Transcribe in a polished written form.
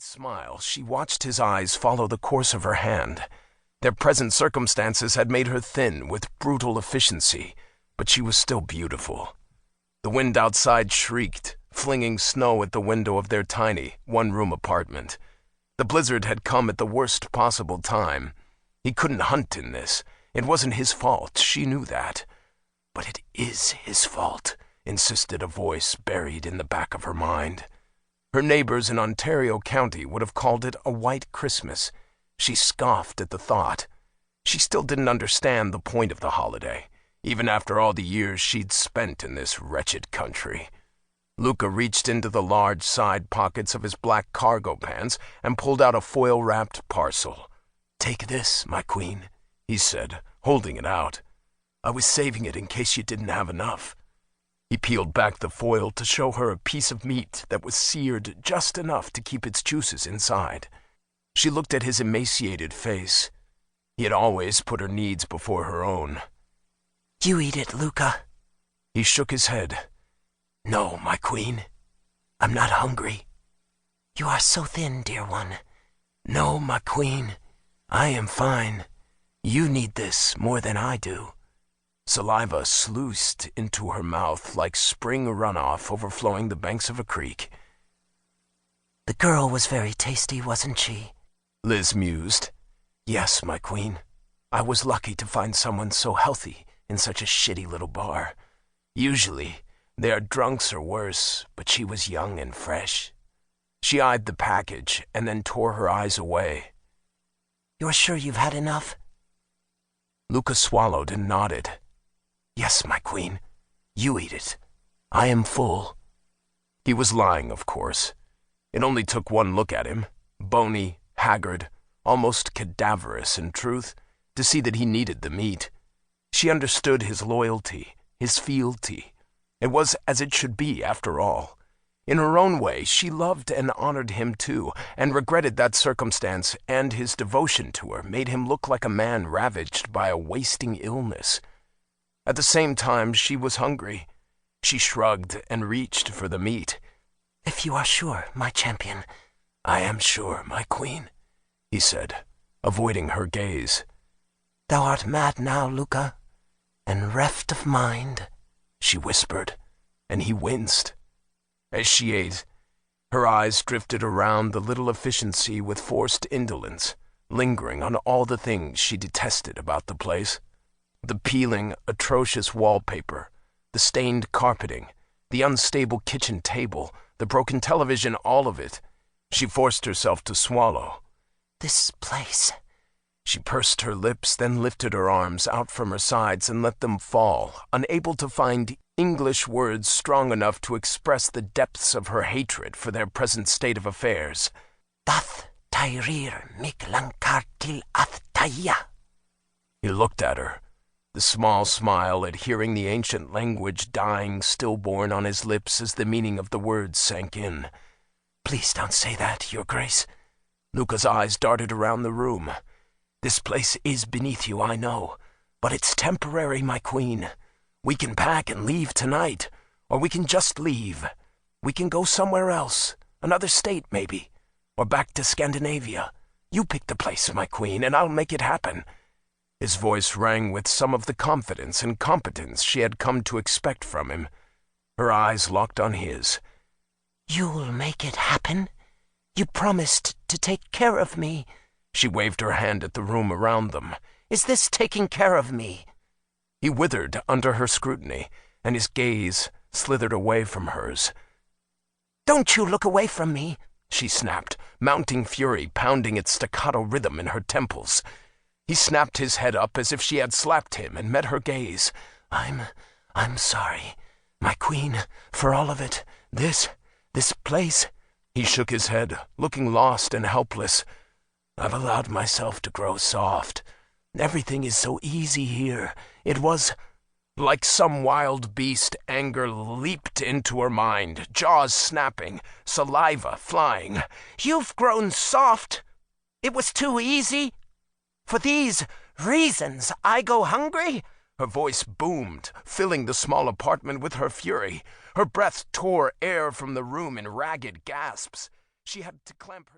smile, she watched his eyes follow the course of her hand. Their present circumstances had made her thin with brutal efficiency, but she was still beautiful. The wind outside shrieked, flinging snow at the window of their tiny, one-room apartment. The blizzard had come at the worst possible time. He couldn't hunt in this. It wasn't his fault, she knew that. But it is his fault, insisted a voice buried in the back of her mind. Her neighbors in Ontario County would have called it a white Christmas. She scoffed at the thought. She still didn't understand the point of the holiday, even after all the years she'd spent in this wretched country. Luca reached into the large side pockets of his black cargo pants and pulled out a foil-wrapped parcel. "Take this, my queen," he said, holding it out. "I was saving it in case you didn't have enough." He peeled back the foil to show her a piece of meat that was seared just enough to keep its juices inside. She looked at his emaciated face. He had always put her needs before her own. "You eat it, Luca." He shook his head. "No, my queen. I'm not hungry." "You are so thin, dear one." "No, my queen. I am fine. You need this more than I do." Saliva sluiced into her mouth like spring runoff overflowing the banks of a creek. "The girl was very tasty, wasn't she?" Liz mused. "Yes, my queen. I was lucky to find someone so healthy in such a shitty little bar. Usually, they are drunks or worse, but she was young and fresh." She eyed the package and then tore her eyes away. "You're sure you've had enough?" Luca swallowed and nodded. "Yes, my queen. You eat it. I am full." He was lying, of course. It only took one look at him, bony, haggard, almost cadaverous in truth, to see that he needed the meat. She understood his loyalty, his fealty. It was as it should be, after all. In her own way, she loved and honored him too, and regretted that circumstance, and his devotion to her made him look like a man ravaged by a wasting illness. At the same time, she was hungry. She shrugged and reached for the meat. "If you are sure, my champion." "I am sure, my queen," he said, avoiding her gaze. "Thou art mad now, Luca, and reft of mind," she whispered, and he winced. As she ate, her eyes drifted around the little efficiency with forced indolence, lingering on all the things she detested about the place. The peeling, atrocious wallpaper, the stained carpeting, the unstable kitchen table, the broken television, all of it. She forced herself to swallow. "This place." She pursed her lips, then lifted her arms out from her sides and let them fall, unable to find English words strong enough to express the depths of her hatred for their present state of affairs. "Dath tairir miklankartil ath taya." He looked at her, the small smile at hearing the ancient language dying stillborn on his lips as the meaning of the words sank in. "Please don't say that, Your Grace." Luca's eyes darted around the room. "This place is beneath you, I know, but it's temporary, my queen. We can pack and leave tonight, or we can just leave. We can go somewhere else, another state maybe, or back to Scandinavia. You pick the place, my queen, and I'll make it happen." His voice rang with some of the confidence and competence she had come to expect from him. Her eyes locked on his. "You'll make it happen? You promised to take care of me." She waved her hand at the room around them. "Is this taking care of me?" He withered under her scrutiny, and his gaze slithered away from hers. "Don't you look away from me," she snapped, mounting fury pounding its staccato rhythm in her temples. He snapped his head up as if she had slapped him and met her gaze. I'm sorry, my queen, for all of it. This place." He shook his head, looking lost and helpless. "I've allowed myself to grow soft. Everything is so easy here. It was..." Like some wild beast, anger leaped into her mind, jaws snapping, saliva flying. "You've grown soft? It was too easy? For these reasons I go hungry?" Her voice boomed, filling the small apartment with her fury. Her breath tore air from the room in ragged gasps. She had to clamp her